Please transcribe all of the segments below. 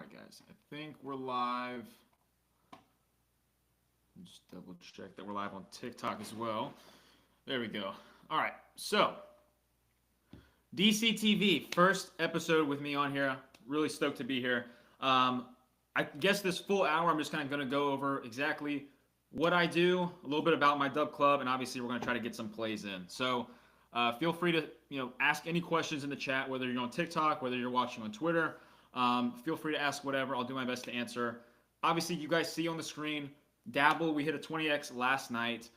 right, guys. I think we're live. Just double check that we're live on TikTok as well. There we go. All right. So, DCTV, first episode with me on here. Really stoked to be here. I guess this full hour, I'm just kind of going to go over exactly what I do, a little bit about my Dub Club, and obviously we're going to try to get some plays in. So, feel free to ask any questions in the chat, whether you're on TikTok, whether you're watching on Twitter. Feel free to ask whatever. I'll do my best to answer. Obviously, you guys see on the screen, Dabble, we hit a 20x last night.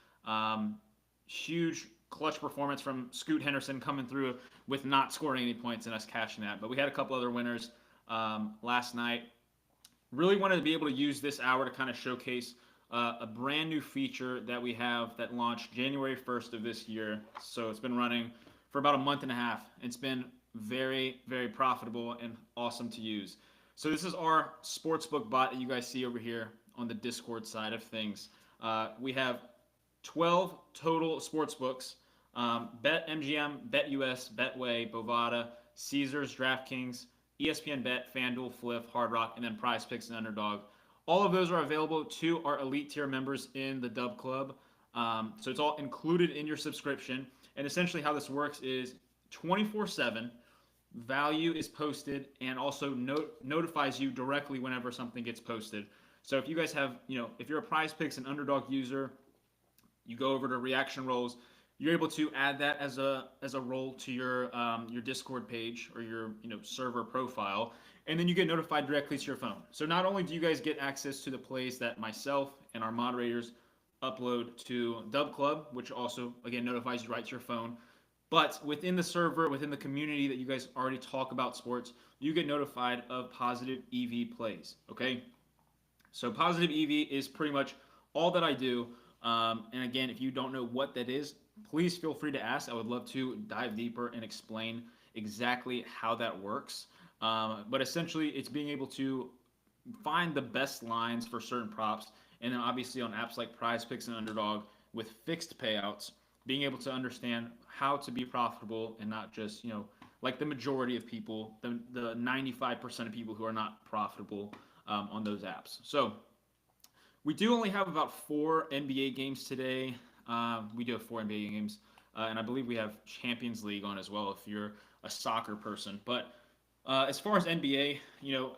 Huge clutch performance from Scoot Henderson coming through with not scoring any points and us cashing that. But we had a couple other winners last night. Really wanted to be able to use this hour to kind of showcase a brand new feature that we have that launched January 1st of this year. So it's been running for about a month and a half. It's been very, very profitable and awesome to use. So this is our sportsbook bot that you guys see over here on the Discord side of things. We have 12 total sportsbooks. BetMGM, BetUS, Betway, Bovada, Caesars, DraftKings, ESPN Bet, FanDuel, Flip, Hard Rock, and then Prize Picks and Underdog. All of those are available to our elite tier members in the Dub Club. So it's all included in your subscription. And essentially how this works is 24/7 value is posted and also notifies you directly whenever something gets posted. So if you guys have, if you're a Prize Picks and Underdog user, you go over to reaction rolls, you're able to add that as a role to your Discord page or your server profile, and then you get notified directly to your phone. So not only do you guys get access to the plays that myself and our moderators upload to Dub Club, which also again notifies you right to your phone, but within the server, within the community that you guys already talk about sports, you get notified of positive EV plays. Okay, so positive EV is pretty much all that I do. And again, if you don't know what that is, please feel free to ask. I would love to dive deeper and explain exactly how that works. But essentially, it's being able to find the best lines for certain props, and then obviously on apps like Prize Picks and Underdog with fixed payouts, being able to understand how to be profitable and not just, like the majority of people, the 95% of people who are not profitable on those apps. So we do only have about 4 NBA games today. We do have 4 NBA games, and I believe we have Champions League on as well if you're a soccer person. But as far as NBA,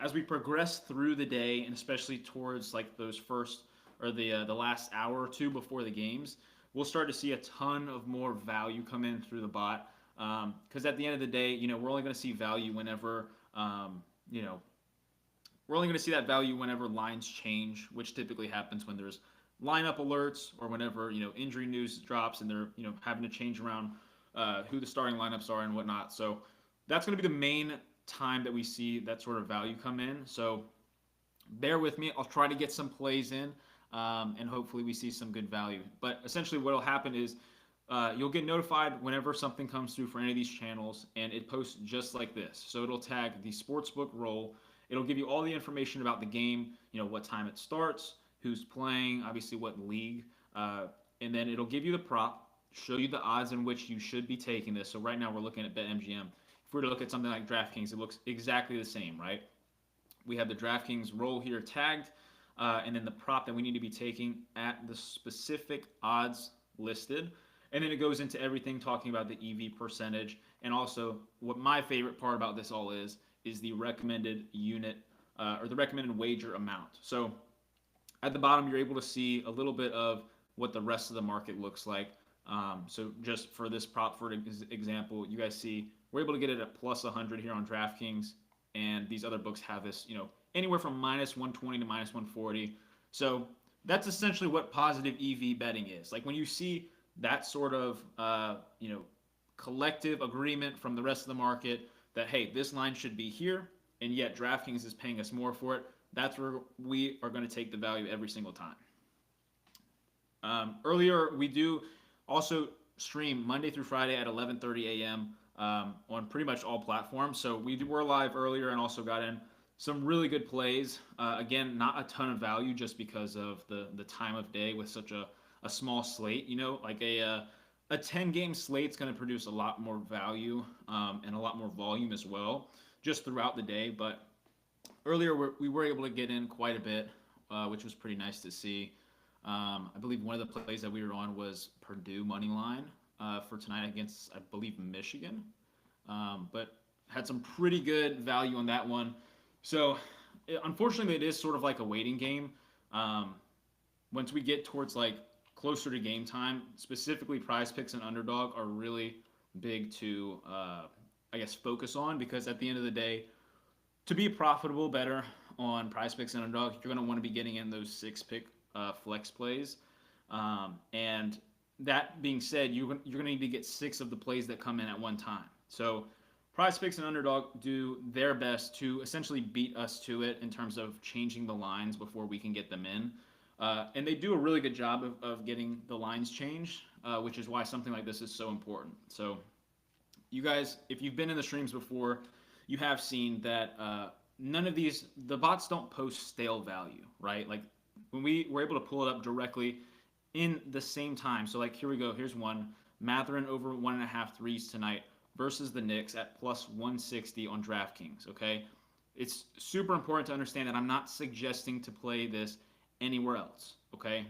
as we progress through the day, and especially towards like those first or the last hour or two before the games, we'll start to see a ton of more value come in through the bot. Because at the end of the day, we're only going to see value whenever, we're only going to see that value whenever lines change, which typically happens when there's lineup alerts or whenever injury news drops and they're having to change around who the starting lineups are and whatnot. So that's going to be the main time that we see that sort of value come in. So bear with me. I'll try to get some plays in, and hopefully we see some good value. But essentially what will happen is you'll get notified whenever something comes through for any of these channels, and it posts just like this. So it'll tag the sportsbook role. It'll give you all the information about the game, what time it starts, who's playing, obviously what league, and then it'll give you the prop, show you the odds in which you should be taking this. So right now we're looking at BetMGM. If we were to look at something like DraftKings, it looks exactly the same, right? We have the DraftKings role here tagged, and then the prop that we need to be taking at the specific odds listed. And then it goes into everything talking about the EV percentage, and also what my favorite part about this all is the recommended unit or the recommended wager amount. So at the bottom, you're able to see a little bit of what the rest of the market looks like. So just for this prop, for example, you guys see we're able to get it at plus 100 here on DraftKings, and these other books have this, anywhere from minus 120 to minus 140. So that's essentially what positive EV betting is. Like when you see that sort of, collective agreement from the rest of the market that, hey, this line should be here, and yet DraftKings is paying us more for it, that's where we are going to take the value every single time. Earlier, we do also stream Monday through Friday at 11:30 a.m. On pretty much all platforms. So we were live earlier and also got in some really good plays. Again, not a ton of value just because of the time of day with such a small slate. Like a 10-game slate's going to produce a lot more value and a lot more volume as well just throughout the day. But Earlier, we were able to get in quite a bit, which was pretty nice to see. I believe one of the plays that we were on was Purdue money line for tonight against, I believe, Michigan. But had some pretty good value on that one. So, unfortunately, it is sort of like a waiting game. Um, Once we get towards like closer to game time, specifically Prize Picks and Underdog are really big to, I guess, focus on because at the end of the day, to be profitable better on Prize Picks and Underdog, you're going to want to be getting in those 6 pick flex plays. And that being said, you're going to need to get 6 of the plays that come in at one time. So Prize Picks and Underdog do their best to essentially beat us to it in terms of changing the lines before we can get them in. And they do a really good job of getting the lines changed, which is why something like this is so important. So, you guys, if you've been in the streams before, you have seen that none of the bots don't post stale value, right? Like when we were able to pull it up directly in the same time. So, like, here we go. Here's one Matherin over 1.5 threes tonight versus the Knicks at plus 160 on DraftKings, okay? It's super important to understand that I'm not suggesting to play this anywhere else, okay?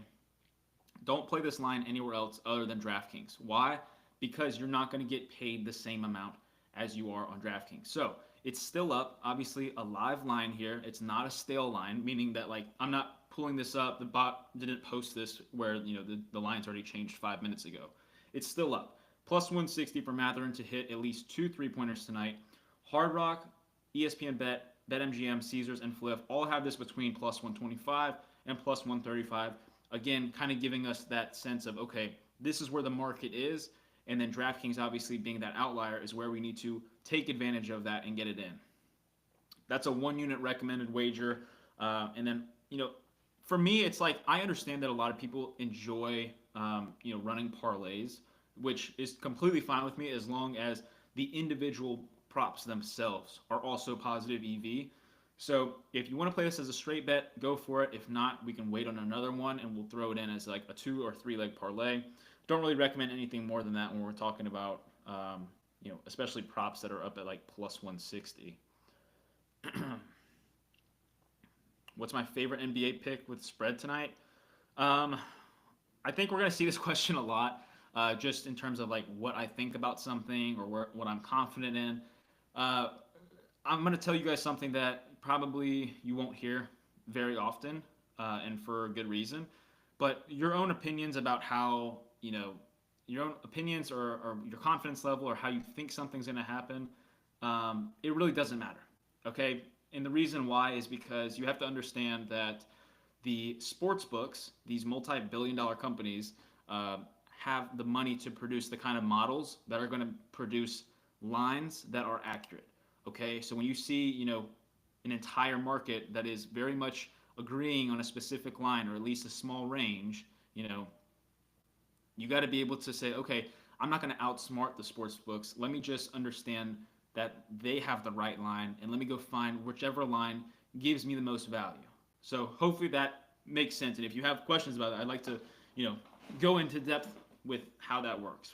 Don't play this line anywhere else other than DraftKings. Why? Because you're not going to get paid the same amount as you are on DraftKings. So it's still up, obviously a live line here. It's not a stale line, meaning that like I'm not pulling this up. The bot didn't post this where the line's already changed 5 minutes ago. It's still up. Plus 160 for Matherin to hit at least 2 3-pointers tonight. Hard Rock, ESPN Bet, BetMGM, Caesars, and Fliff all have this between plus 125 and plus 135. Again, kind of giving us that sense of, okay, this is where the market is. And then DraftKings, obviously being that outlier, is where we need to take advantage of that and get it in. That's a 1 unit recommended wager. And then, for me, it's like I understand that a lot of people enjoy, running parlays, which is completely fine with me as long as the individual props themselves are also positive EV. So if you want to play this as a straight bet, go for it. If not, we can wait on another one and we'll throw it in as like a 2 or 3 leg parlay. Don't really recommend anything more than that when we're talking about, especially props that are up at like plus 160. What's my favorite NBA pick with spread tonight? I think we're going to see this question a lot, just in terms of like what I think about something or what I'm confident in. I'm going to tell you guys something that probably you won't hear very often, and for good reason. But your own opinions about how, your own opinions or your confidence level or how you think something's going to happen, it really doesn't matter. Okay? And the reason why is because you have to understand that the sports books, these multi-billion-dollar companies, have the money to produce the kind of models that are going to produce lines that are accurate. Okay, so when you see, an entire market that is very much agreeing on a specific line or at least a small range, you got to be able to say, okay, I'm not going to outsmart the sports books. Let me just understand that they have the right line, and let me go find whichever line gives me the most value. So hopefully that makes sense. And if you have questions about it, I'd like to, go into depth with how that works.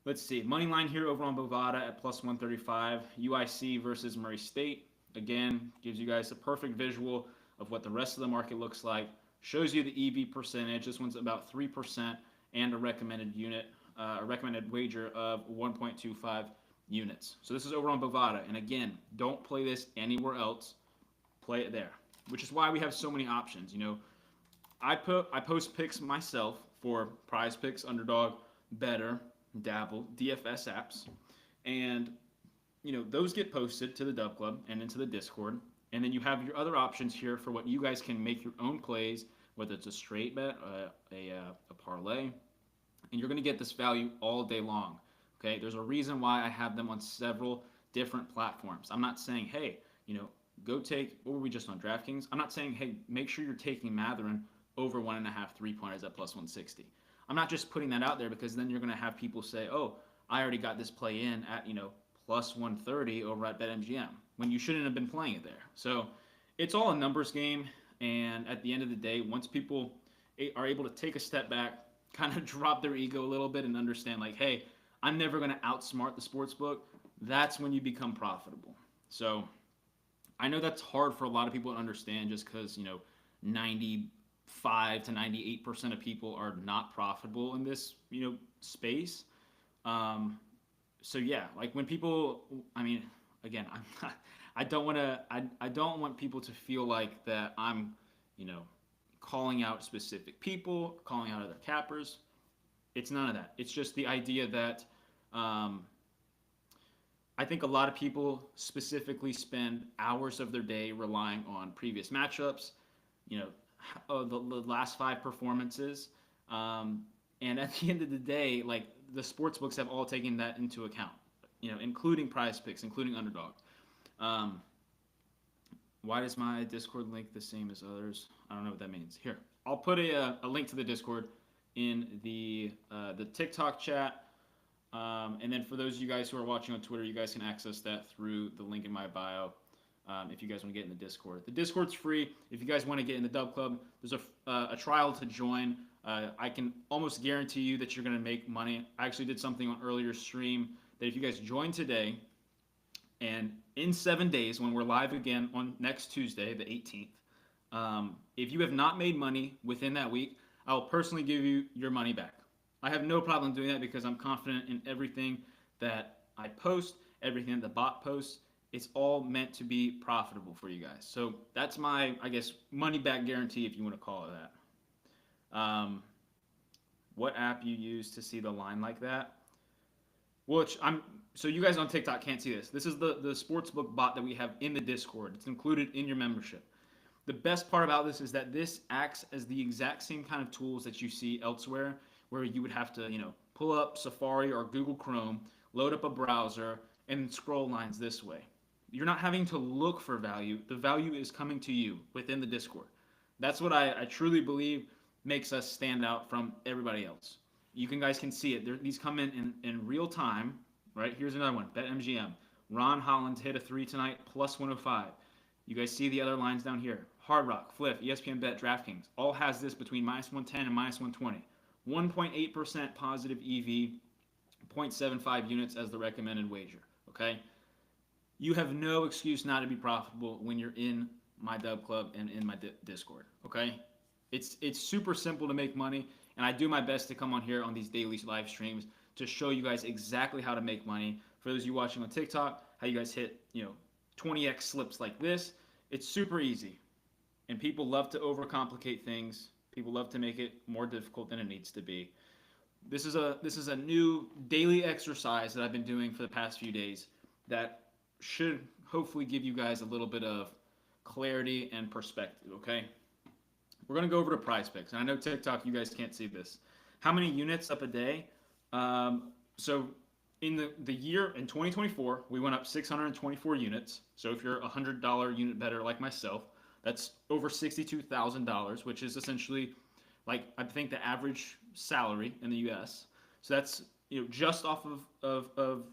Let's see. Money line here over on Bovada at plus 135. UIC versus Murray State. Again, gives you guys a perfect visual of what the rest of the market looks like. Shows you the EV percentage. This one's about 3% and a recommended wager of 1.25 units. So this is over on Bovada. And again, don't play this anywhere else. Play it there. Which is why we have so many options. I post picks myself for Prize Picks, Underdog, Better, Dabble, DFS apps, and those get posted to the DubClub and into the Discord. And then you have your other options here for what you guys can make your own plays, whether it's a straight bet, a parlay, and you're going to get this value all day long. Okay, there's a reason why I have them on several different platforms. I'm not saying, hey, go take, what were we just on, DraftKings? I'm not saying, hey, make sure you're taking Matherin over 1.5 3-pointers at plus 160. I'm not just putting that out there because then you're going to have people say, oh, I already got this play in at, plus 130 over at BetMGM, when you shouldn't have been playing it there. So it's all a numbers game. And at the end of the day, once people are able to take a step back, kind of drop their ego a little bit and understand like, hey, I'm never going to outsmart the sports book, that's when you become profitable. So I know that's hard for a lot of people to understand just because, 95 to 98% of people are not profitable in this, space. Um, so yeah, like when people, I mean, again, I'm not, I don't want to, I don't want people to feel like that I'm, you know, calling out specific people, calling out other cappers. It's none of that. It's just the idea that um, I think a lot of people specifically spend hours of their day relying on previous matchups, you know, the last five performances. Um, and at the end of the day, like the sports books have all taken that into account, including prize picks, including underdog. Um, why does my Discord link the same as others? I don't know what that means. Here, I'll put a link to the Discord in the TikTok chat. And then for those of you guys who are watching on Twitter, you guys can access that through the link in my bio. If you guys want to get in the Discord, the Discord's free. If you guys want to get in the DubClub, there's a trial to join. I can almost guarantee you that you're going to make money. I actually did something on earlier stream that if you guys join today, and in 7 days when we're live again on next Tuesday, the 18th, if you have not made money within that week, I will personally give you your money back. I have no problem doing that because I'm confident in everything that I post, everything that the bot posts. It's all meant to be profitable for you guys. So that's my, I guess, money back guarantee, if you want to call it that. What app you use to see the line like that? So you guys on TikTok can't see this. This is the sportsbook bot that we have in the Discord. It's included in your membership. The best part about this is that this acts as the exact same kind of tools that you see elsewhere, where you would have to, pull up Safari or Google Chrome, load up a browser, and scroll lines this way. You're not having to look for value. The value is coming to you within the Discord. That's what I truly believe makes us stand out from everybody else. You guys can see it. These come in real time, right? Here's another one, BetMGM. Ron Holland hit a 3 tonight, plus 105. You guys see the other lines down here. Hard Rock, Fliff, ESPN Bet, DraftKings, all has this between minus 110 and minus 120. 1.8% positive EV, 0.75 units as the recommended wager, okay? You have no excuse not to be profitable when you're in my DubClub and in my Discord, okay? It's super simple to make money, and I do my best to come on here on these daily live streams to show you guys exactly how to make money. For those of you watching on TikTok, how you guys hit, 20x slips like this. It's super easy, and people love to overcomplicate things. People love to make it more difficult than it needs to be. This is a new daily exercise that I've been doing for the past few days that should hopefully give you guys a little bit of clarity and perspective, okay? We're going to go over to prize picks. And I know TikTok, you guys can't see this. How many units up a day? So in the year, in 2024, we went up 624 units. So if you're a $100 unit bettor like myself, that's over $62,000, which is essentially like I think the average salary in the U.S. So that's just off of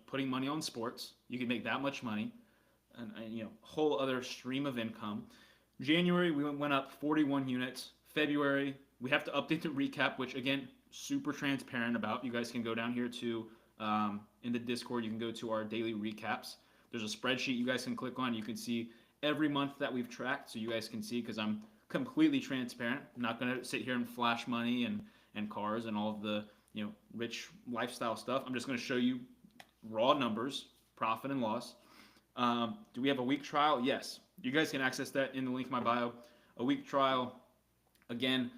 putting money on sports, you can make that much money, and whole other stream of income. January we went up 41 units. February we have to update the recap, which again super transparent about. You guys can go down here to in the Discord. You can go to our daily recaps. There's a spreadsheet you guys can click on. You can see every month that we've tracked, so you guys can see because I'm completely transparent. I'm not going to sit here and flash money and cars and all of the rich lifestyle stuff. I'm just going to show you raw numbers, profit and loss. Do we have a week trial? Yes. You guys can access that in the link in my bio. A week trial, again,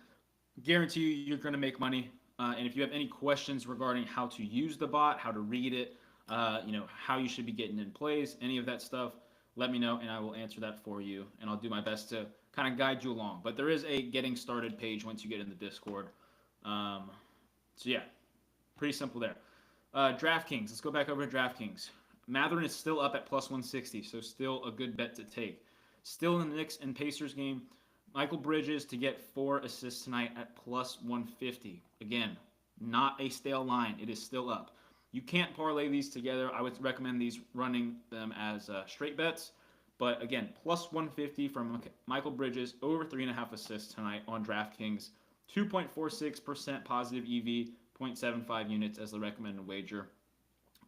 guarantee you're going to make money. And if you have any questions regarding how to use the bot, how to read it, how you should be getting in plays, any of that stuff, let me know and I will answer that for you. And I'll do my best to kind of guide you along. But there is a getting started page once you get in the Discord. So yeah, pretty simple there. DraftKings, let's go back over to DraftKings. Matherin is still up at plus 160, so still a good bet to take. Still in the Knicks and Pacers game, Michael Bridges to get 4 assists tonight at plus 150. Again, not a stale line. It is still up. You can't parlay these together. I would recommend these running them as straight bets. But again, plus 150 from Michael Bridges, over 3.5 assists tonight on DraftKings. 2.46% positive EV, 0.75 units as the recommended wager.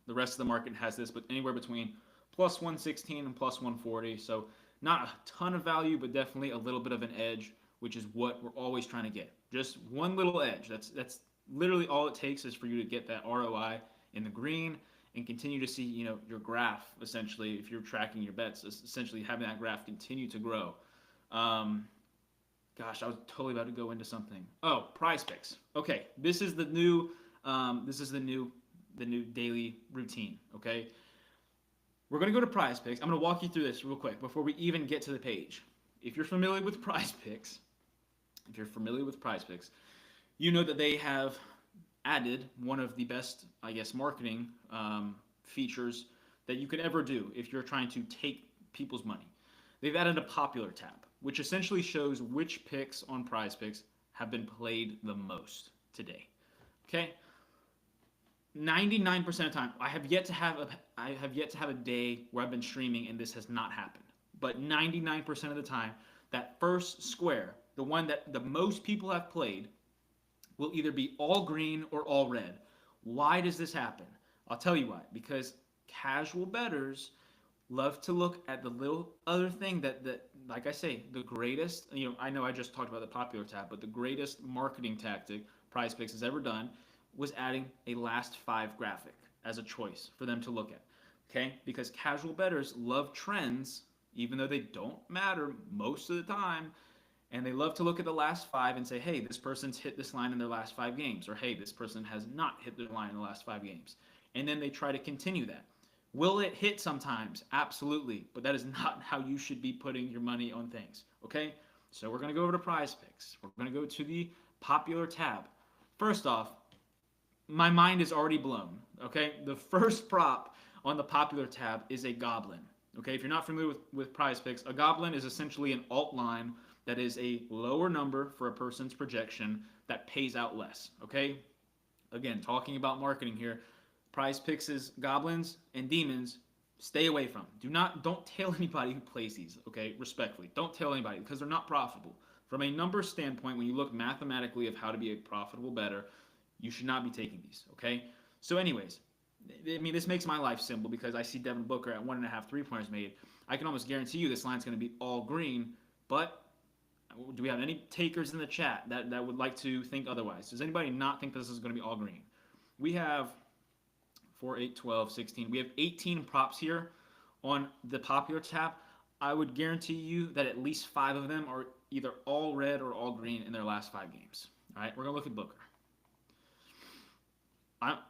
The rest of the market has this, but anywhere between plus 116 and plus 140. So not a ton of value, but definitely a little bit of an edge, which is what we're always trying to get. Just one little edge. That's literally all it takes is for you to get that ROI in the green and continue to see, your graph essentially, if you're tracking your bets, essentially having that graph continue to grow. Gosh, I was totally about to go into something. Oh, Prize Picks. Okay, this is the new daily routine. Okay, we're gonna go to Prize Picks. I'm gonna walk you through this real quick before we even get to the page. If you're familiar with Prize Picks, you know that they have added one of the best, I guess, marketing features that you could ever do if you're trying to take people's money. They've added a popular tab, which essentially shows which picks on Prize Picks have been played the most today. Okay, 99% of the time, I have yet to have a day where I've been streaming and this has not happened. But 99% of the time, that first square, the one that the most people have played, will either be all green or all red. Why does this happen? I'll tell you why. Because casual bettors love to look at the little other thing that like I say, the greatest, I know I just talked about the popular tab, but the greatest marketing tactic Prize Picks has ever done was adding a last 5 graphic as a choice for them to look at. Okay? Because casual bettors love trends, even though they don't matter most of the time, and they love to look at the last 5 and say, hey, this person's hit this line in their last 5 games, or hey, this person has not hit their line in the last 5 games. And then they try to continue that. Will it hit sometimes? Absolutely, but that is not how you should be putting your money on things, okay? So we're going to go over to Prize Picks. We're going to go to the popular tab. First off, my mind is already blown, okay? The first prop on the popular tab is a goblin, okay? If you're not familiar with Prize Picks, a goblin is essentially an alt line that is a lower number for a person's projection that pays out less, okay? Again, talking about marketing here, Prize Picks is goblins and demons. Stay away from. Don't tell anybody who plays these, okay? Respectfully. Don't tell anybody because they're not profitable. From a number standpoint, when you look mathematically of how to be a profitable bettor, you should not be taking these, okay? So anyways, this makes my life simple because I see Devin Booker at 1.5 3-pointers made. I can almost guarantee you this line's going to be all green, but do we have any takers in the chat that would like to think otherwise? Does anybody not think this is going to be all green? We have 4, 8, 12, 16. We have 18 props here on the popular tab. I would guarantee you that at least 5 of them are either all red or all green in their last 5 games. All right, we're going to look at Booker.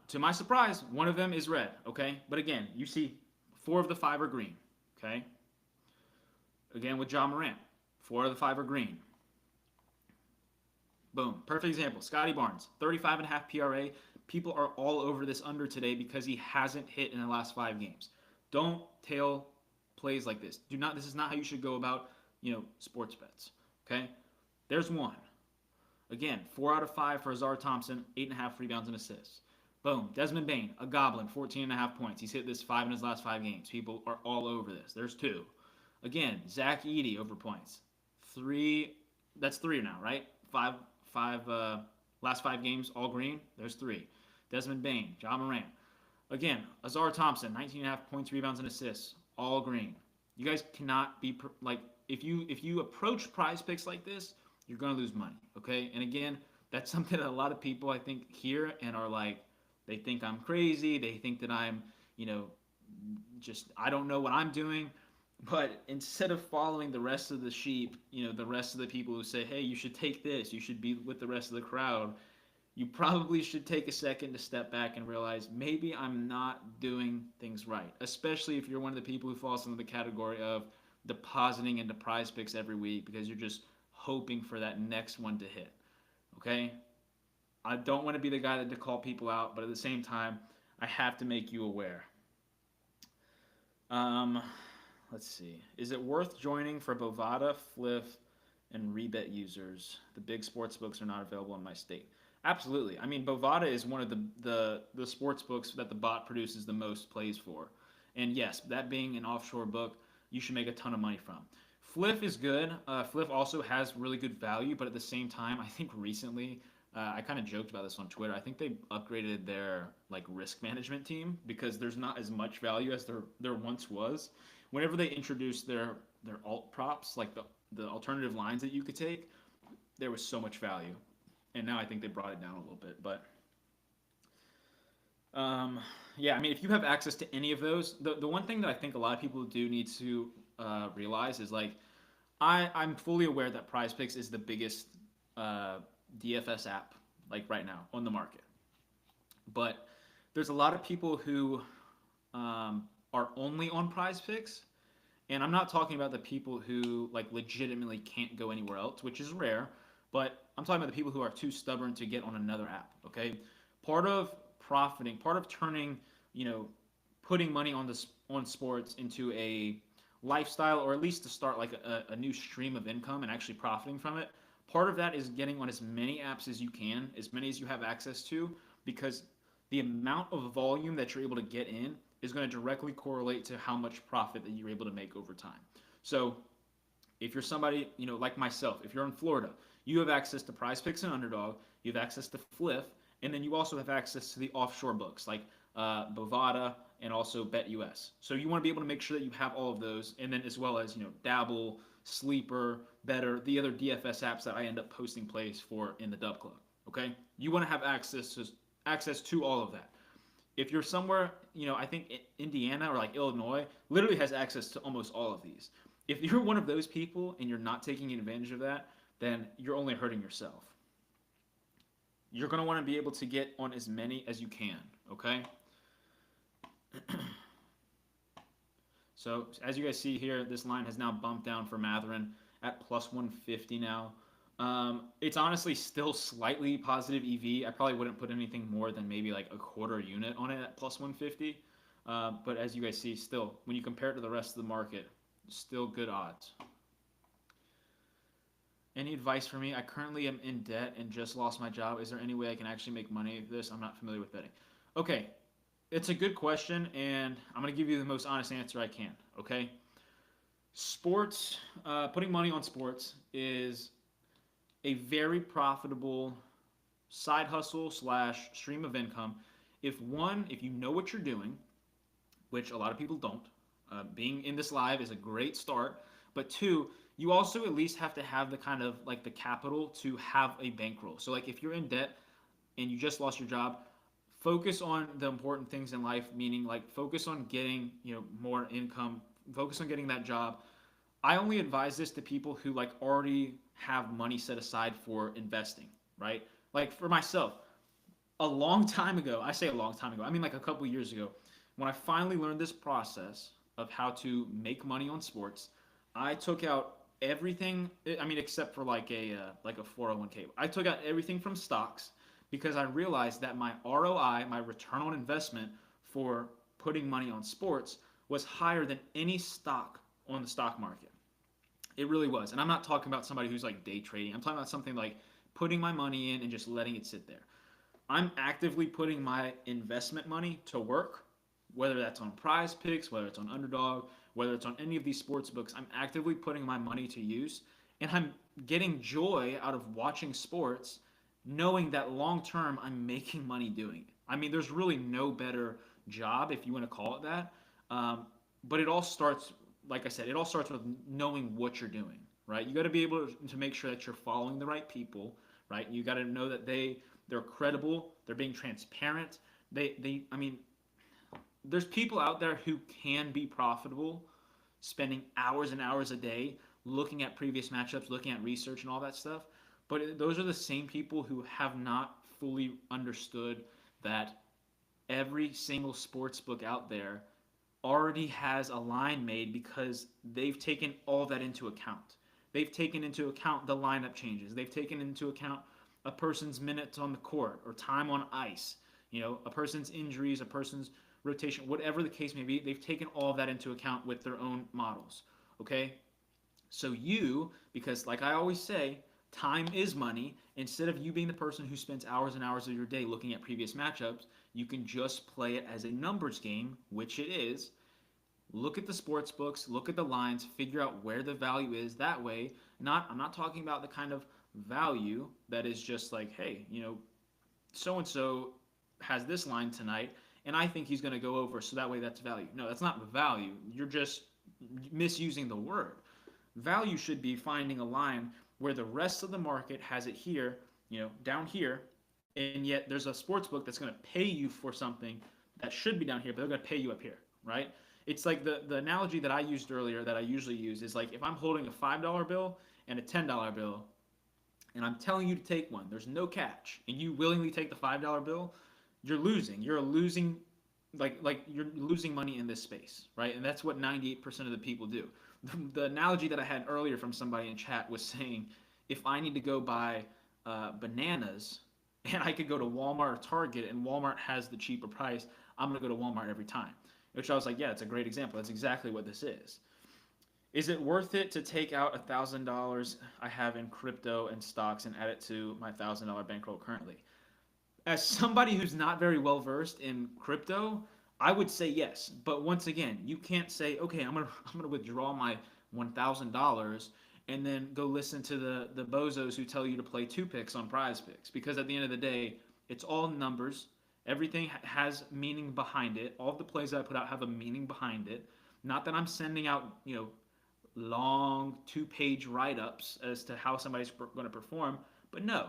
To my surprise, one of them is red, okay? But again, you see 4 of the 5 are green, okay? Again, with Ja Morant, 4 of the 5 are green. Boom, perfect example. Scotty Barnes, 35.5 PRA. People are all over this under today because he hasn't hit in the last 5 games. Don't tail plays like this. This is not how you should go about, sports bets, okay? There's one. Again, 4 out of 5 for Azar Thompson, 8.5 rebounds and assists. Boom. Desmond Bane, a goblin, 14.5 points. He's hit this 5 in his last 5 games. People are all over this. There's 2. Again, Zach Edey over points. 3. That's 3 now, right? 5. Last 5 games, all green. There's 3. Desmond Bane, Ja Morant. Again, Azar Thompson, 19.5 points, rebounds, and assists, all green. You guys cannot be if you approach Prize Picks like this, you're gonna lose money. Okay, and again, that's something that a lot of people I think hear and are like, they think I'm crazy. They think that I'm, I don't know what I'm doing. But instead of following the rest of the sheep, the rest of the people who say, hey, you should take this, you should be with the rest of the crowd, you probably should take a second to step back and realize maybe I'm not doing things right, especially if you're one of the people who falls into the category of depositing into Prize Picks every week because you're just hoping for that next one to hit, okay? I don't want to be the guy to call people out, but at the same time, I have to make you aware. Let's see. Is it worth joining for Bovada, Fliff, and Rebet users? The big sports books are not available in my state. Absolutely. I mean, Bovada is one of the sports books that the bot produces the most plays for. And yes, that being an offshore book, you should make a ton of money from. Fliff is good. Fliff also has really good value, but at the same time, I think recently I kind of joked about this on Twitter. I think they upgraded their like risk management team because there's not as much value as there once was. Whenever they introduced their alt props, like the alternative lines that you could take, there was so much value, and now I think they brought it down a little bit. But um, yeah, I mean, if you have access to any of those, the one thing that I think a lot of people do need to realize is like I'm fully aware that Prize Picks is the biggest uh, DFS app like right now on the market, but there's a lot of people who are only on Prize Picks, and I'm not talking about the people who like legitimately can't go anywhere else, which is rare, but I'm talking about the people who are too stubborn to get on another app. Okay, part of profiting, part of turning, you know, putting money on this on sports into a lifestyle, or at least to start like a new stream of income and actually profiting from it. Part of that is getting on as many apps as you can, as many as you have access to, because the amount of volume that you're able to get in is going to directly correlate to how much profit that you're able to make over time. So if you're somebody, you know, like myself, if you're in Florida, you have access to Prize Picks and Underdog, you have access to Fliff, and then you also have access to the offshore books like Bovada and also BetUS. So you want to be able to make sure that you have all of those, and then as well as, you know, Dabble, Sleeper, Better, the other DFS apps that I end up posting plays for in the DubClub. Okay, you want to have access to all of that. If you're somewhere, you know, I think Indiana or like Illinois literally has access to almost all of these. If you're one of those people and you're not taking advantage of that, then you're only hurting yourself. You're going to want to be able to get on as many as you can, okay? So as you guys see here, this line has now bumped down for Matherin at plus 150 now. It's honestly still slightly positive EV. I probably wouldn't put anything more than maybe like a quarter unit on it at plus 150. But as you guys see, still, when you compare it to the rest of the market, still good odds. Any advice for me? I currently am in debt and just lost my job. Is there any way I can actually make money with this? I'm not familiar with betting. Okay, it's a good question, and I'm going to give you the most honest answer I can, okay? Sports, putting money on sports is a very profitable side hustle slash stream of income. If you know what you're doing, which a lot of people don't, being in this live is a great start. But two, you also at least have to have the kind of like the capital to have a bankroll. So like if you're in debt and you just lost your job, focus on the important things in life, meaning like focus on getting, you know, more income, focus on getting that job. I only advise this to people who like already have money set aside for investing, right? Like for myself, a long time ago, I say a long time ago, I mean like a couple years ago, when I finally learned this process of how to make money on sports, I took out everything, I mean except for like a 401k. I took out everything from stocks because I realized that my ROI, my return on investment for putting money on sports was higher than any stock on the stock market. It really was. And I'm not talking about somebody who's like day trading. I'm talking about something like putting my money in and just letting it sit there. I'm actively putting my investment money to work, whether that's on Prize Picks, whether it's on Underdog, whether it's on any of these sports books. I'm actively putting my money to use, and I'm getting joy out of watching sports, knowing that long term I'm making money doing it. I mean, there's really no better job, if you want to call it that. But it all starts, like I said, it all starts with knowing what you're doing, right? You got to be able to make sure that you're following the right people, right? You got to know that they're credible, they're being transparent. I mean, there's people out there who can be profitable spending hours and hours a day looking at previous matchups, looking at research and all that stuff. But those are the same people who have not fully understood that every single sports book out there already has a line made because they've taken all that into account. They've taken into account the lineup changes. They've taken into account a person's minutes on the court or time on ice, you know, a person's injuries, a person's rotation, whatever the case may be. They've taken all of that into account with their own models, okay? So because like I always say, time is money. Instead of you being the person who spends hours and hours of your day looking at previous matchups, you can just play it as a numbers game, which it is. Look at the sports books, look at the lines, figure out where the value is. That way, I'm not talking about the kind of value that is just like, hey, so and so has this line tonight, and I think he's going to go over, so that way that's value. No, that's not value. You're just misusing the word. Value should be finding a line where the rest of the market has it here, down here, and yet there's a sports book that's going to pay you for something that should be down here, but they're going to pay you up here, right? It's like the analogy that I used earlier that I usually use is like if I'm holding a $5 bill and a $10 bill, and I'm telling you to take one, there's no catch, and you willingly take the $5 bill, you're losing. You're losing, like you're losing money in this space, right? And that's what 98% of the people do. The analogy that I had earlier from somebody in chat was saying, if I need to go buy bananas, and I could go to Walmart or Target, and Walmart has the cheaper price, I'm gonna go to Walmart every time. Which I was like, yeah, it's a great example. That's exactly what this is. Is it worth it to take out $1,000 I have in crypto and stocks and add it to my $1,000 bankroll currently? As somebody who's not very well versed in crypto, I would say yes. But once again, you can't say, okay, I'm gonna withdraw my $1,000 and then go listen to the bozos who tell you to play two picks on prize picks, because at the end of the day, it's all numbers. Everything has meaning behind it. All of the plays that I put out have a meaning behind it. Not that I'm sending out, long 2-page write-ups as to how somebody's going to perform, but no,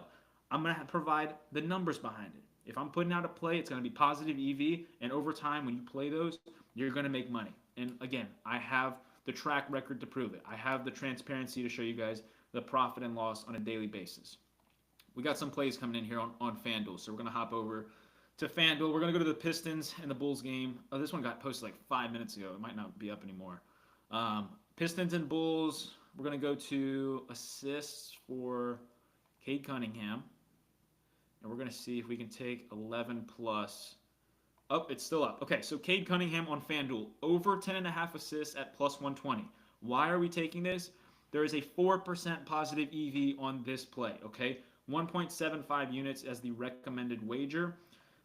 I'm going to provide the numbers behind it. If I'm putting out a play, it's going to be positive EV, and over time, when you play those, you're going to make money. And again, I have the track record to prove it. I have the transparency to show you guys the profit and loss on a daily basis. We got some plays coming in here on FanDuel, so we're going to hop over to FanDuel. We're going to go to the Pistons and the Bulls game. Oh, this one got posted like 5 minutes ago. It might not be up anymore. Pistons and Bulls. We're going to go to assists for Cade Cunningham. And we're going to see if we can take 11 plus. Oh, it's still up. Okay, so Cade Cunningham on FanDuel. Over 10.5 assists at plus 120. Why are we taking this? There is a 4% positive EV on this play, okay? 1.75 units as the recommended wager.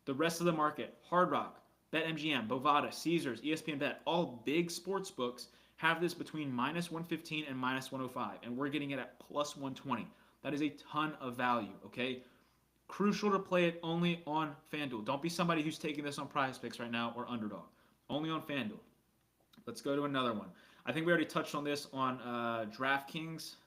The rest of the market, Hard Rock, BetMGM, Bovada, Caesars, ESPN Bet, all big sports books have this between minus 115 and minus 105, and we're getting it at plus 120. That is a ton of value, okay? Crucial to play it only on FanDuel. Don't be somebody who's taking this on Prize Picks right now or Underdog. Only on FanDuel. Let's go to another one. I think we already touched on this on DraftKings.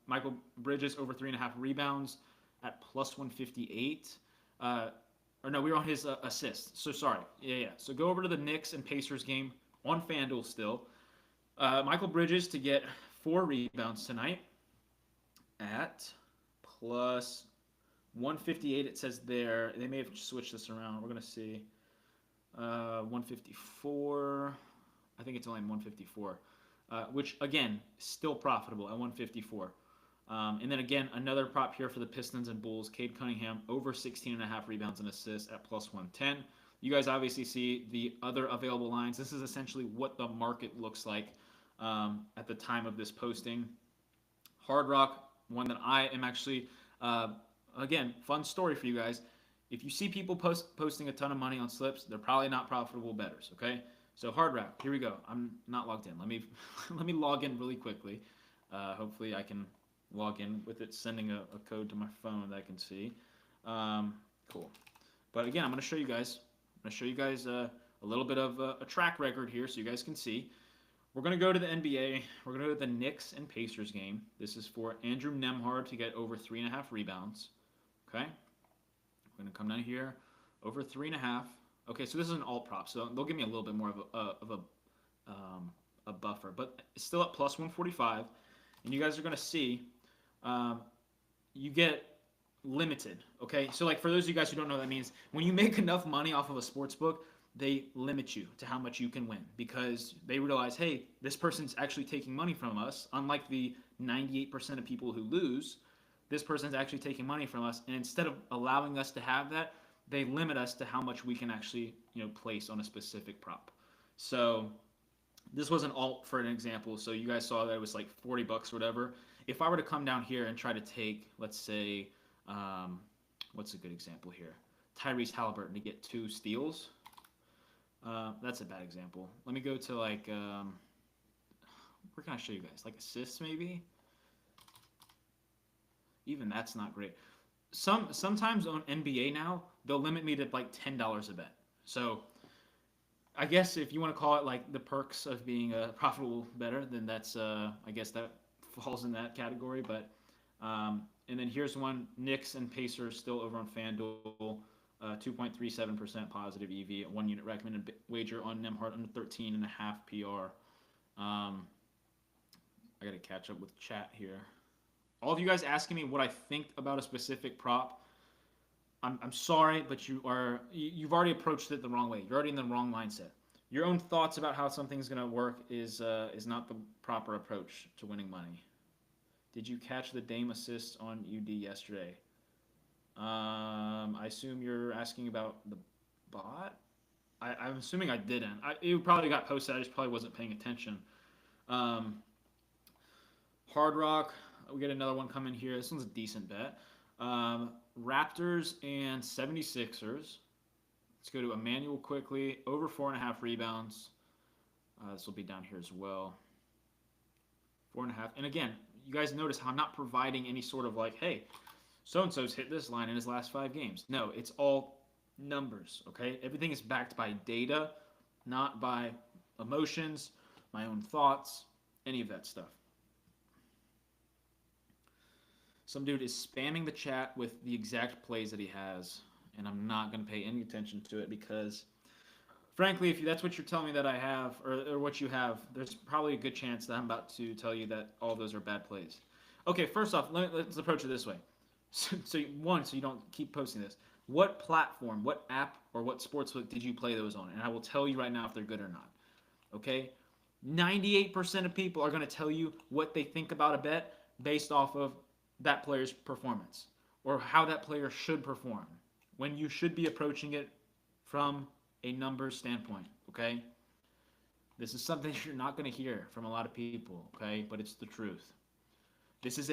Michael Bridges over 3.5 rebounds at plus 158. Or no, we were on his assists. So sorry. Yeah. So go over to the Knicks and Pacers game on FanDuel still. Michael Bridges to get 4 rebounds tonight at plus 158. It says there. They may have switched this around. We're going to see. 154. I think it's only 154. Which, again, still profitable at 154. And then again, another prop here for the Pistons and Bulls. Cade Cunningham over 16.5 rebounds and assists at plus 110. You guys obviously see the other available lines. This is essentially what the market looks like at the time of this posting. Hard Rock, one that I am actually, again, fun story for you guys. If you see people posting a ton of money on slips, they're probably not profitable bettors, okay? So Hard Rock, here we go. I'm not logged in. Let me log in really quickly. Hopefully I can log in with it sending a code to my phone that I can see. Cool. But again, I'm going to show you guys. A little bit of a track record here so you guys can see. We're going to go to the NBA. We're going to go to the Knicks and Pacers game. This is for Andrew Nembhard to get over 3.5 rebounds. Okay. We're going to come down here. Over 3.5. Okay, so this is an alt prop, so they'll give me a little bit more of a buffer. But it's still at plus 145. And you guys are going to see you get limited, okay? So like for those of you guys who don't know what that means, when you make enough money off of a sports book, they limit you to how much you can win because they realize, hey, this person's actually taking money from us. Unlike the 98% of people who lose, this person's actually taking money from us. And instead of allowing us to have that, they limit us to how much we can actually, place on a specific prop. So this was an alt for an example. So you guys saw that it was like $40 or whatever. If I were to come down here and try to take, let's say, what's a good example here? Tyrese Halliburton to get 2 steals. That's a bad example. Let me go to like, where can I show you guys? Like assists maybe? even that's not great. Sometimes on NBA now they'll limit me to like $10 a bet. So I guess if you want to call it like the perks of being a profitable bettor, then that's I guess that falls in that category. But and then here's one: Knicks and Pacers still over on FanDuel. 2.37% positive EV, 1 unit recommended wager on Nemhard under 13.5 PR. I got to catch up with chat here. All of you guys asking me what I think about a specific prop. I'm sorry, but you've already approached it the wrong way. You're already in the wrong mindset. Your own thoughts about how something's gonna work is not the proper approach to winning money. Did you catch the Dame assist on UD yesterday? I assume you're asking about the bot. I'm assuming I didn't. It probably got posted. I just probably wasn't paying attention. Um, Hard Rock. We get another one coming here. This one's a decent bet. Raptors and 76ers. Let's go to Emmanuel quickly. Over 4.5 rebounds. This will be down here as well. 4.5. And again, you guys notice how I'm not providing any sort of like, hey, so-and-so's hit this line in his last 5 games. No, it's all numbers, okay? Everything is backed by data, not by emotions, my own thoughts, any of that stuff. Some dude is spamming the chat with the exact plays that he has, and I'm not going to pay any attention to it because, frankly, if that's what you're telling me that I have, or what you have, there's probably a good chance that I'm about to tell you that all those are bad plays. Okay, first off, let's approach it this way. So you don't keep posting this. What platform, what app, or what sportsbook did you play those on? And I will tell you right now if they're good or not. Okay? 98% of people are going to tell you what they think about a bet based off of that player's performance or how that player should perform when you should be approaching it from a numbers standpoint. Okay? This is something you're not going to hear from a lot of people. Okay? But it's the truth. This is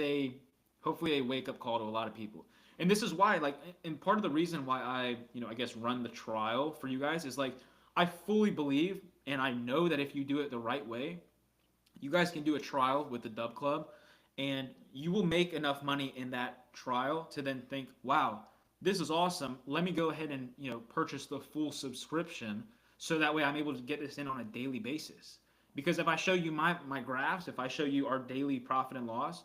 hopefully a wake-up call to a lot of people. And this is why, like, and part of the reason why I guess run the trial for you guys is, like, I fully believe, and I know that if you do it the right way, you guys can do a trial with the DubClub, and you will make enough money in that trial to then think, wow, this is awesome. Let me go ahead and, purchase the full subscription so that way I'm able to get this in on a daily basis. Because if I show you my graphs, if I show you our daily profit and loss,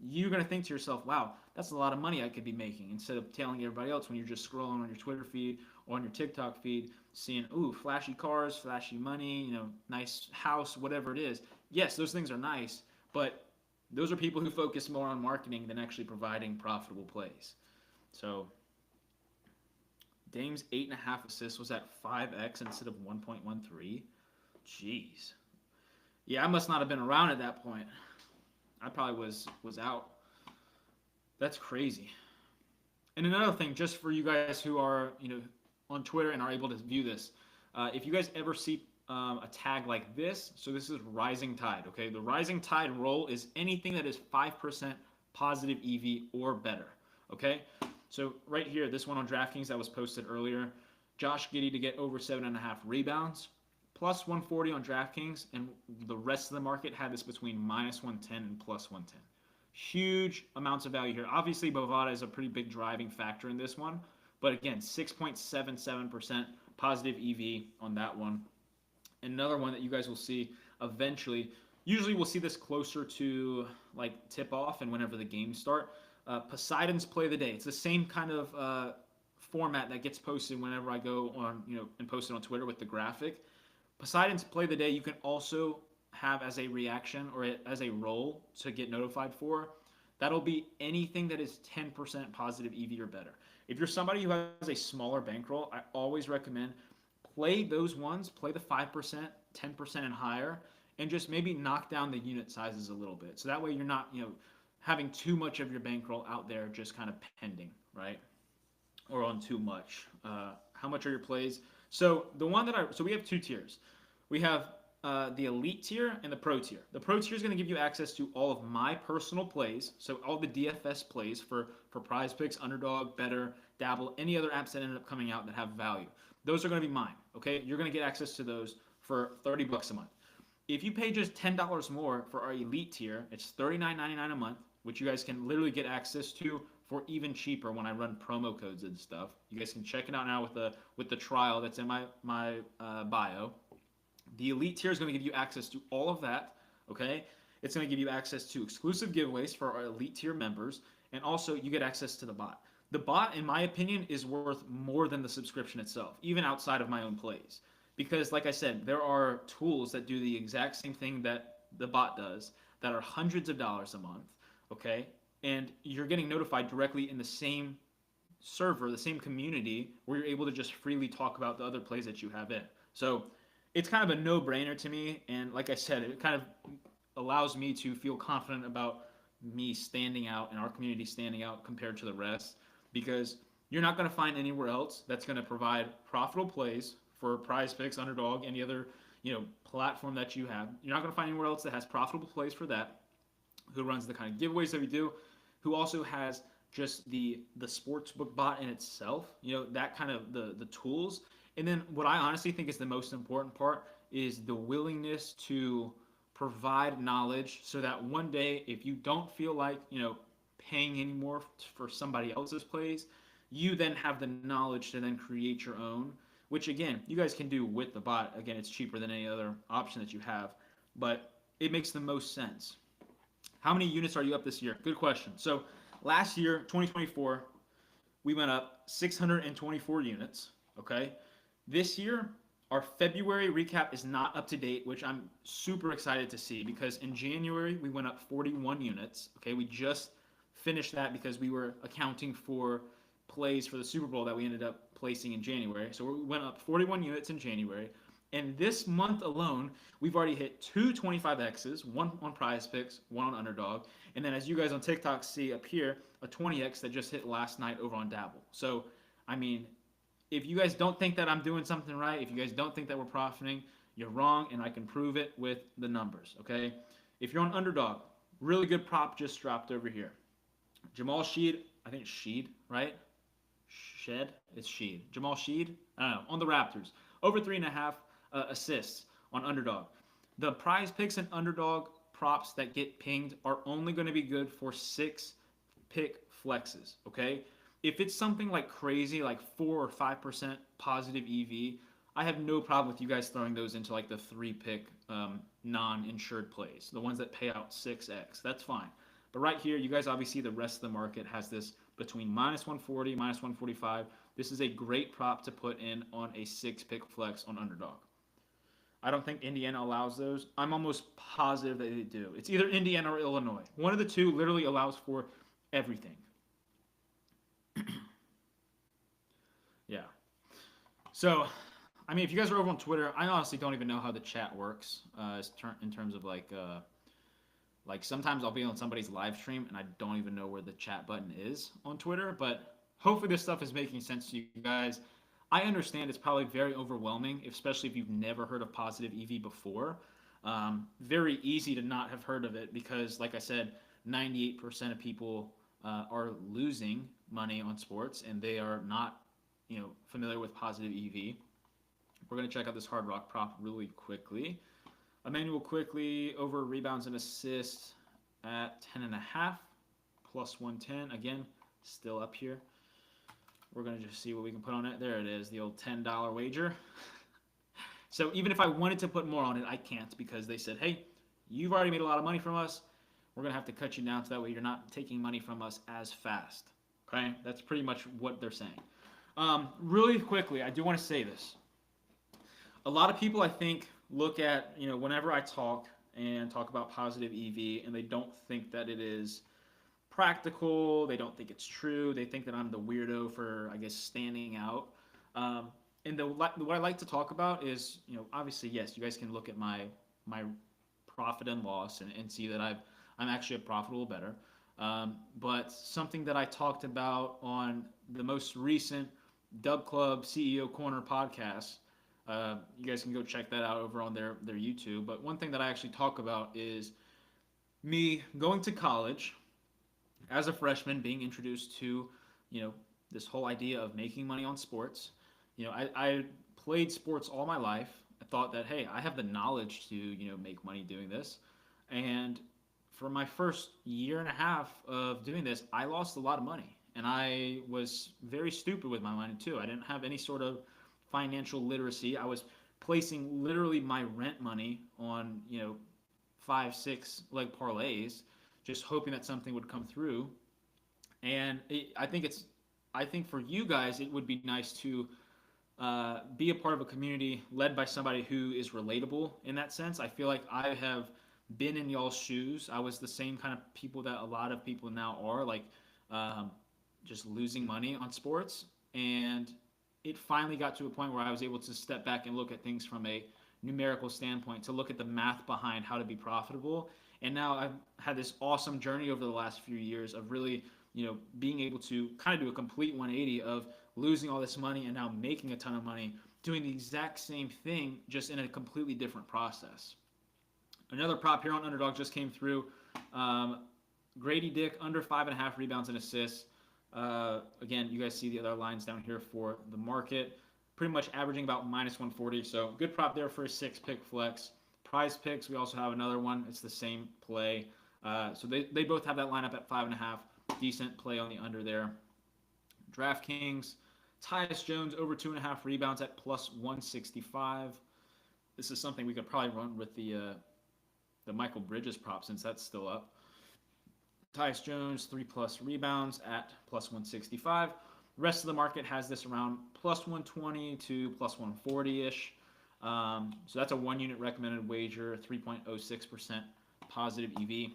you're going to think to yourself, wow, that's a lot of money I could be making, instead of telling everybody else when you're just scrolling on your Twitter feed or on your TikTok feed, seeing, ooh, flashy cars, flashy money, nice house, whatever it is. Yes, those things are nice, but those are people who focus more on marketing than actually providing profitable plays. So Dame's 8.5 assists was at 5x instead of 1.13. Jeez. Yeah, I must not have been around at that point. I probably was out. That's crazy. And another thing, just for you guys who are on Twitter and are able to view this, if you guys ever see a tag like this, so this is rising tide. Okay, the rising tide roll is anything that is 5% positive EV or better. Okay, so right here, this one on DraftKings that was posted earlier, Josh Giddey to get over 7.5 rebounds. Plus 140 on DraftKings, and the rest of the market had this between minus 110 and plus 110. Huge amounts of value here. Obviously, Bovada is a pretty big driving factor in this one, but again, 6.77% positive EV on that one. Another one that you guys will see eventually, usually we'll see this closer to like tip off and whenever the games start. Poseidon's play of the day. It's the same kind of format that gets posted whenever I go on, and post it on Twitter with the graphic. Poseidon's play of the day you can also have as a reaction or as a roll to get notified for. That'll be anything that is 10% positive EV or better. If you're somebody who has a smaller bankroll, I always recommend play those ones, play the 5%, 10% and higher, and just maybe knock down the unit sizes a little bit. So that way you're not, having too much of your bankroll out there just kind of pending, right? Or on too much. How much are your plays? So we have 2 tiers. We have the elite tier and the pro tier. The pro tier is going to give you access to all of my personal plays, so all the DFS plays for Prize Picks, Underdog, Better, Dabble, any other apps that ended up coming out that have value. Those are going to be mine, okay? You're going to get access to those for $30 a month. If you pay just $10 more for our elite tier, it's $39.99 a month. which you guys can literally get access to for even cheaper when I run promo codes and stuff. You guys can check it out now with the trial that's in my bio. The elite tier is going to give you access to all of that. Okay, it's going to give you access to exclusive giveaways for our elite tier members, and also you get access to the bot. The bot, in my opinion, is worth more than the subscription itself, even outside of my own plays. Because, like I said, there are tools that do the exact same thing that the bot does that are hundreds of dollars a month, okay? And you're getting notified directly in the same server, the same community, where you're able to just freely talk about the other plays that you have in. So it's kind of a no-brainer to me, and like I said, it kind of allows me to feel confident about me standing out and our community standing out compared to the rest, because you're not going to find anywhere else that's going to provide profitable plays for Prize Picks, Underdog, any other platform that you have. You're not going to find anywhere else that has profitable plays for that, who runs the kind of giveaways that we do, who also has just the sportsbook bot in itself, that kind of the tools. And then what I honestly think is the most important part is the willingness to provide knowledge so that one day, if you don't feel like, paying anymore for somebody else's plays, you then have the knowledge to then create your own, which again, you guys can do with the bot. Again, it's cheaper than any other option that you have, but it makes the most sense. How many units are you up this year? Good question. So last year, 2024, we went up 624 units, okay? This year, our February recap is not up to date, which I'm super excited to see, because in January, we went up 41 units, okay? We just finished that because we were accounting for plays for the Super Bowl that we ended up placing in January. So we went up 41 units in January. And this month alone, we've already hit two 25Xs, one on Prize Picks, one on Underdog. And then as you guys on TikTok see up here, a 20X that just hit last night over on Dabble. So, I mean, if you guys don't think that I'm doing something right, if you guys don't think that we're profiting, you're wrong, and I can prove it with the numbers, okay? If you're on Underdog, really good prop just dropped over here. Jamal Sheed, I think it's Sheed, right? Shed? It's Sheed. Jamal Sheed? I don't know. On the Raptors. Over 3.5 assists on Underdog. The Prize Picks and Underdog props that get pinged are only going to be good for 6-pick flexes, okay? If it's something like crazy, like 4 or 5% positive EV, I have no problem with you guys throwing those into like the 3-pick non-insured plays, the ones that pay out 6x. That's fine. But right here, you guys obviously see the rest of the market has this between minus 140, minus 145. This is a great prop to put in on a 6-pick flex on Underdog. I don't think Indiana allows those. I'm almost positive that they do. It's either Indiana or Illinois. One of the two literally allows for everything. Yeah. So, I mean, if you guys are over on Twitter, I honestly don't even know how the chat works in terms of like sometimes I'll be on somebody's live stream and I don't even know where the chat button is on Twitter, but hopefully this stuff is making sense to you guys. I understand it's probably very overwhelming, especially if you've never heard of positive EV before. Very easy to not have heard of it because, like I said, 98% of people are losing money on sports and they are not, familiar with positive EV. We're going to check out this Hard Rock prop really quickly. Emmanuel quickly over rebounds and assists at 10.5 plus 110. Again, still up here. We're going to just see what we can put on it. There it is, the old $10 wager. So even if I wanted to put more on it, I can't because they said, hey, you've already made a lot of money from us. We're going to have to cut you down so that way you're not taking money from us as fast. Okay? That's pretty much what they're saying. Really quickly, I do want to say this. A lot of people, I think, look at, whenever I talk about positive EV, and they don't think that it is practical. They don't think it's true. They think that I'm the weirdo for, I guess, standing out. And what I like to talk about is, obviously, yes, you guys can look at my profit and loss and see that I'm actually a profitable bettor. But something that I talked about on the most recent DubClub CEO Corner podcast, you guys can go check that out over on their YouTube. But one thing that I actually talk about is me going to college as a freshman, being introduced to, this whole idea of making money on sports. I played sports all my life. I thought that, hey, I have the knowledge to, make money doing this. And for my first year and a half of doing this, I lost a lot of money. And I was very stupid with my money too. I didn't have any sort of financial literacy. I was placing literally my rent money on, 5, 6 leg parlays, just hoping that something would come through. And I think for you guys, it would be nice to be a part of a community led by somebody who is relatable in that sense. I feel like I have been in y'all's shoes. I was the same kind of people that a lot of people now are, like um, just losing money on sports. And it finally got to a point where I was able to step back and look at things from a numerical standpoint, to look at the math behind how to be profitable. And now I've had this awesome journey over the last few years of really, being able to kind of do a complete 180 of losing all this money and now making a ton of money, doing the exact same thing, just in a completely different process. Another prop here on Underdog just came through. Um, Grady Dick under 5.5 rebounds and assists. Again, you guys see the other lines down here for the market. Pretty much averaging about minus 140. So good prop there for a 6-pick flex. Prize picks, we also have another one. It's the same play. So they both have that lineup at 5.5. Decent play on the under there. DraftKings, Tyus Jones over 2.5 rebounds at plus 165. This is something we could probably run with the Michael Bridges prop, since that's still up. Tyus Jones 3+ rebounds at plus 165. The rest of the market has this around plus 120 to plus 140 ish. So that's a 1 unit recommended wager, 3.06% positive EV.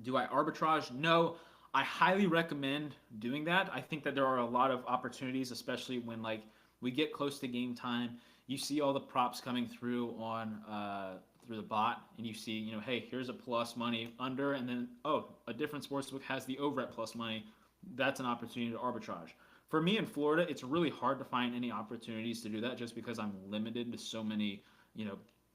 Do I arbitrage? No. I highly recommend doing that. I think that there are a lot of opportunities, especially when like we get close to game time. You see all the props coming through on through the bot, and you see, hey, here's a plus money under, and then a different sportsbook has the over at plus money. That's an opportunity to arbitrage. For me in Florida, it's really hard to find any opportunities to do that, just because I'm limited to so many,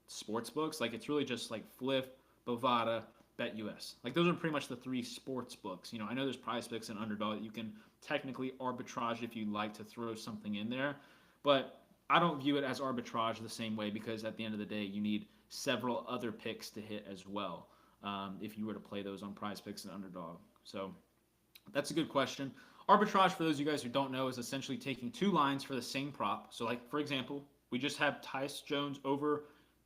sports books. Like, it's really just like Flip, Bovada, BetUS. Like, those are pretty much the 3 sports books. I know there's Prize Picks and Underdog that you can technically arbitrage if you like to throw something in there, but I don't view it as arbitrage the same way, because at the end of the day, you need several other picks to hit as well, if you were to play those on Prize Picks and Underdog. So that's a good question. Arbitrage, for those of you guys who don't know, is essentially taking 2 lines for the same prop. So, like, for example, we just have Tyus Jones over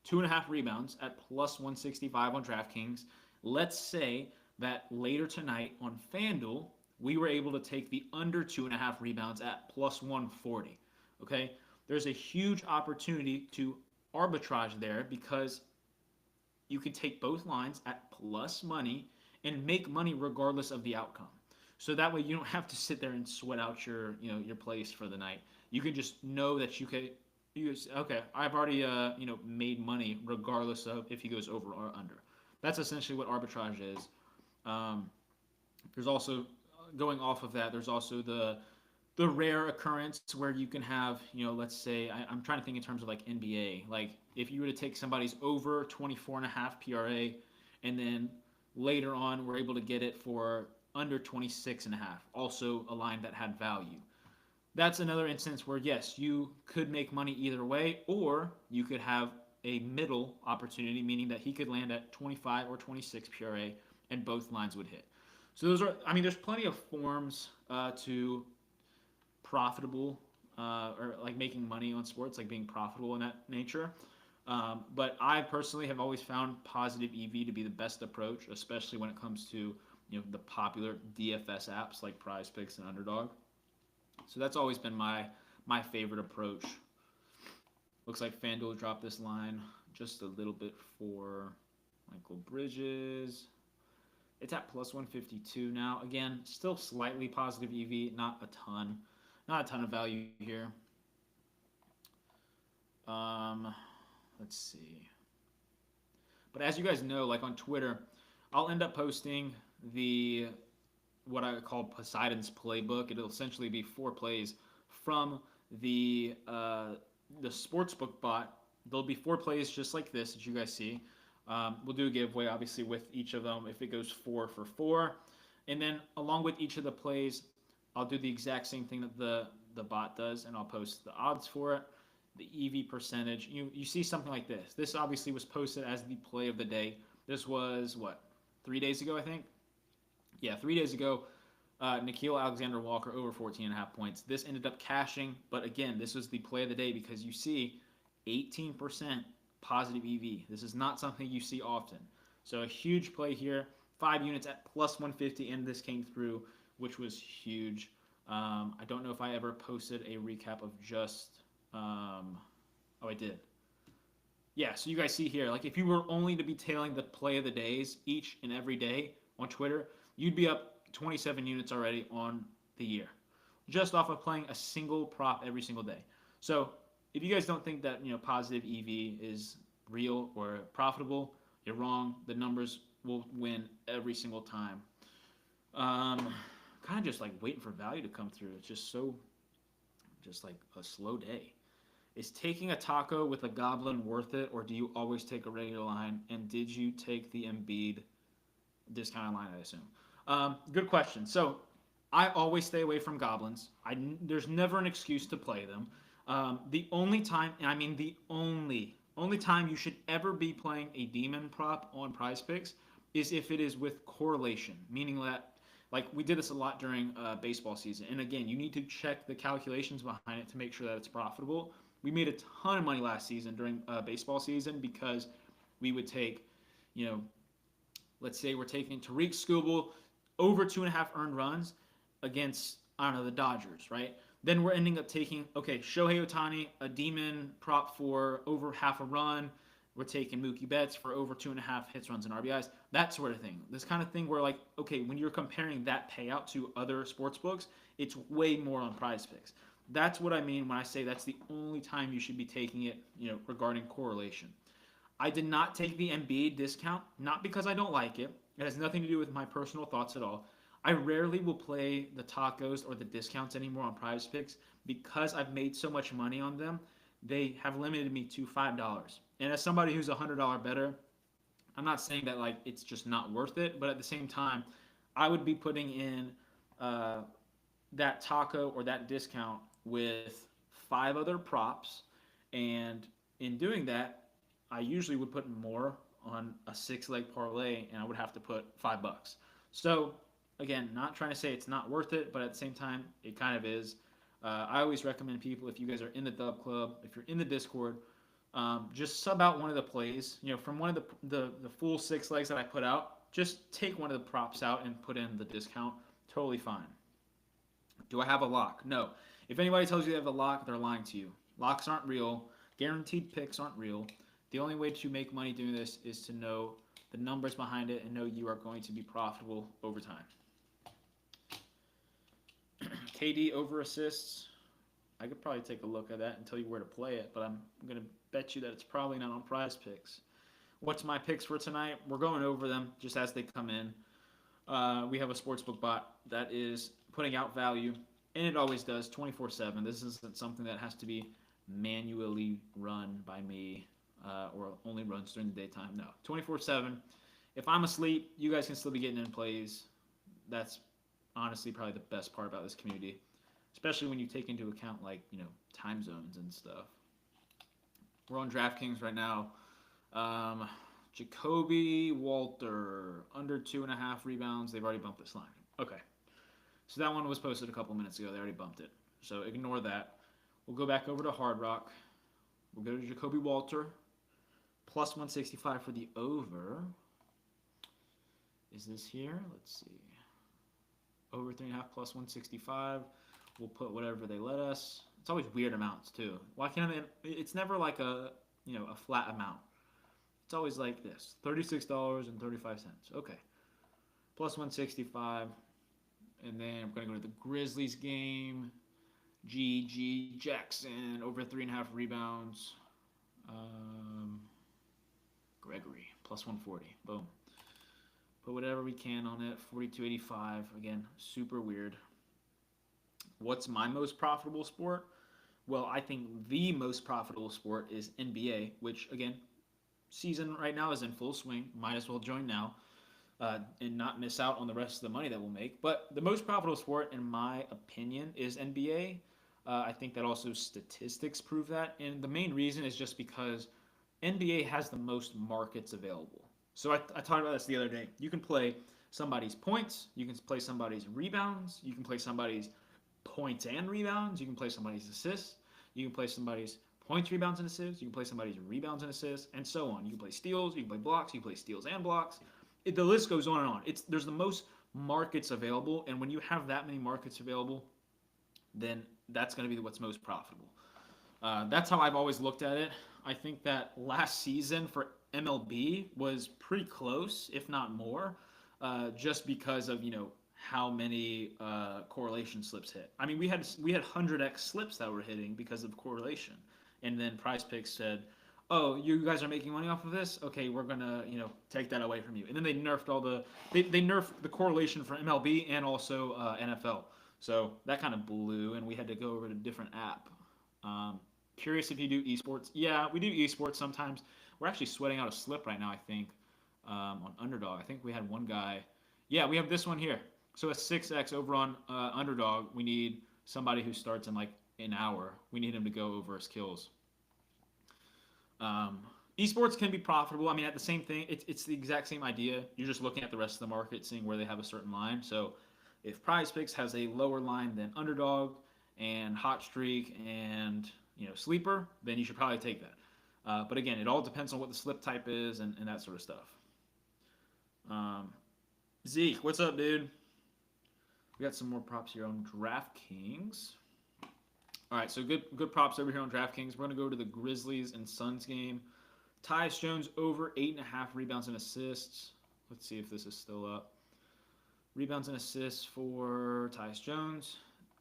2.5 rebounds at plus 165 on DraftKings. Let's say that later tonight on FanDuel, we were able to take the under 2.5 rebounds at plus 140. Okay? There's a huge opportunity to arbitrage there, because you could take both lines at plus money and make money regardless of the outcome. So that way you don't have to sit there and sweat out your plays for the night. You can just know that okay, I've already made money regardless of if he goes over or under. That's essentially what arbitrage is. There's also, going off of that, there's also the rare occurrence where you can have, let's say, I'm trying to think in terms of like NBA. Like, if you were to take somebody's over 24.5 PRA, and then later on we're able to get it for under 26.5, also a line that had value. That's another instance where, yes, you could make money either way, or you could have a middle opportunity, meaning that he could land at 25 or 26 PRA and both lines would hit. So there's plenty of forms to profitable or like making money on sports, like being profitable in that nature. But I personally have always found positive EV to be the best approach, especially when it comes to the popular DFS apps like Prize Picks and Underdog. So that's always been my favorite approach. Looks like FanDuel dropped this line just a little bit for Michael Bridges. It's at plus 152 now. Again, still slightly positive EV, not a ton of value here. Let's see. But as you guys know, like on Twitter, I'll end up posting what I call Poseidon's playbook. It'll essentially be 4 plays from the sportsbook bot. There'll be 4 plays just like this that you guys see. We'll do a giveaway, obviously, with each of them if it goes 4 for 4. And then along with each of the plays, I'll do the exact same thing that the bot does, and I'll post the odds for it, the EV percentage. You see something like this. This obviously was posted as the play of the day. This was, 3 days ago, I think. Yeah, 3 days ago, Nikhil Alexander-Walker over 14.5 points. This ended up cashing, but again, this was the play of the day because you see 18% positive EV. This is not something you see often. So a huge play here. 5 units at plus 150, and this came through, which was huge. I don't know if I ever posted a recap of just. Oh, I did. Yeah, so you guys see here, like if you were only to be tailing the play of the days each and every day on Twitter, you'd be up 27 units already on the year, just off of playing a single prop every single day. So if you guys don't think that positive EV is real or profitable, you're wrong. The numbers will win every single time. Kind of just like waiting for value to come through. It's just like a slow day. Is taking a taco with a goblin worth it, or do you always take a regular line? And did you take the Embiid discounted line, I assume? Good question. So I always stay away from goblins. There's never an excuse to play them. The only time, and I mean the only time you should ever be playing a demon prop on Prize Picks is if it is with correlation, meaning that like we did this a lot during baseball season. And again, you need to check the calculations behind it to make sure that it's profitable. We made a ton of money last season during baseball season because we would take, let's say we're taking Tariq Skubal over 2.5 earned runs against, I don't know, the Dodgers, right? Then we're ending up taking, okay, Shohei Ohtani, a demon prop for over half a run. We're taking Mookie Betts for over 2.5 hits, runs, and RBIs. That sort of thing. This kind of thing where, like, okay, when you're comparing that payout to other sports books, it's way more on Prize Picks. That's what I mean when I say that's the only time you should be taking it, regarding correlation. I did not take the Embiid discount, not because I don't like it. It has nothing to do with my personal thoughts at all. I rarely will play the tacos or the discounts anymore on Prize Picks because I've made so much money on them. They have limited me to $5. And as somebody who's $100 better, I'm not saying that like it's just not worth it, but at the same time, I would be putting in that taco or that discount with 5 other props, and in doing that, I usually would put more on a 6-leg parlay, and I would have to put $5. So again, not trying to say it's not worth it, but at the same time, it kind of is. I always recommend people, if you guys are in the DubClub, if you're in the Discord, just sub out one of the plays. From one of the full 6 legs that I put out, just take one of the props out and put in the discount. Totally fine. Do I have a lock? No. If anybody tells you they have a lock, they're lying to you. Locks aren't real. Guaranteed picks aren't real. The only way to make money doing this is to know the numbers behind it and know you are going to be profitable over time. KD over assists. I could probably take a look at that and tell you where to play it, but I'm going to bet you that it's probably not on Prize Picks. What's my picks for tonight? We're going over them just as they come in. We have a sportsbook bot that is putting out value, and it always does 24/7. This isn't something that has to be manually run by me or only runs during the daytime. No, 24/7. If I'm asleep, you guys can still be getting in plays. That's honestly probably the best part about this community, especially when you take into account like time zones and stuff. We're on DraftKings right now. Jacoby Walter under 2.5 rebounds. They've already bumped this line. Okay, so that one was posted a couple minutes ago. They already bumped it, so ignore that. We'll go back over to Hard Rock. We'll go to Jacoby Walter plus 165 for the over. Is this here? Let's see. Over 3.5 plus 165. We'll put whatever they let us. It's always weird amounts too. Why can't it's never like a flat amount. It's always like this, $36.35. Okay, plus 165, and then we're gonna go to the Grizzlies game. GG Jackson over 3.5 rebounds. Gregory plus 140. Boom. Put whatever we can on it. 42.85. Again, super weird. What's my most profitable sport? Well, I think the most profitable sport is NBA, which again, season right now is in full swing. Might as well join now and not miss out on the rest of the money that we'll make. But the most profitable sport, in my opinion, is NBA. I think that also statistics prove that. And the main reason is just because NBA has the most markets available. So I talked about this the other day. You can play somebody's points, you can play somebody's rebounds, you can play somebody's points and rebounds, you can play somebody's assists, you can play somebody's points, rebounds, and assists, you can play somebody's rebounds and assists, and so on. You can play steals, you can play blocks, you can play steals and blocks. The list goes on and on. There's the most markets available, and when you have that many markets available, then that's going to be what's most profitable. That's how I've always looked at it. I think that last season for MLB was pretty close, if not more, just because of how many correlation slips hit. I mean, we had 100x slips that were hitting because of correlation, and then Prize Picks said, "Oh, you guys are making money off of this? Okay, we're gonna take that away from you." And then they nerfed they nerfed the correlation for MLB and also NFL. So that kind of blew, and we had to go over to a different app. Curious if you do esports? Yeah, we do esports sometimes. We're actually sweating out a slip right now, I think, on Underdog. I think we had one guy. Yeah, we have this one here. So a 6x over on Underdog. We need somebody who starts in like an hour. We need him to go over his kills. Esports can be profitable. I mean, at the same thing, it's the exact same idea. You're just looking at the rest of the market, seeing where they have a certain line. So if Prize Picks has a lower line than Underdog and Hot Streak and Sleeper, then you should probably take that. But again, it all depends on what the slip type is and that sort of stuff. Zeke, what's up, dude? We got some more props here on DraftKings. All right, so good props over here on DraftKings. We're going to go to the Grizzlies and Suns game. Tyus Jones over 8.5 rebounds and assists. Let's see if this is still up. Rebounds and assists for Tyus Jones.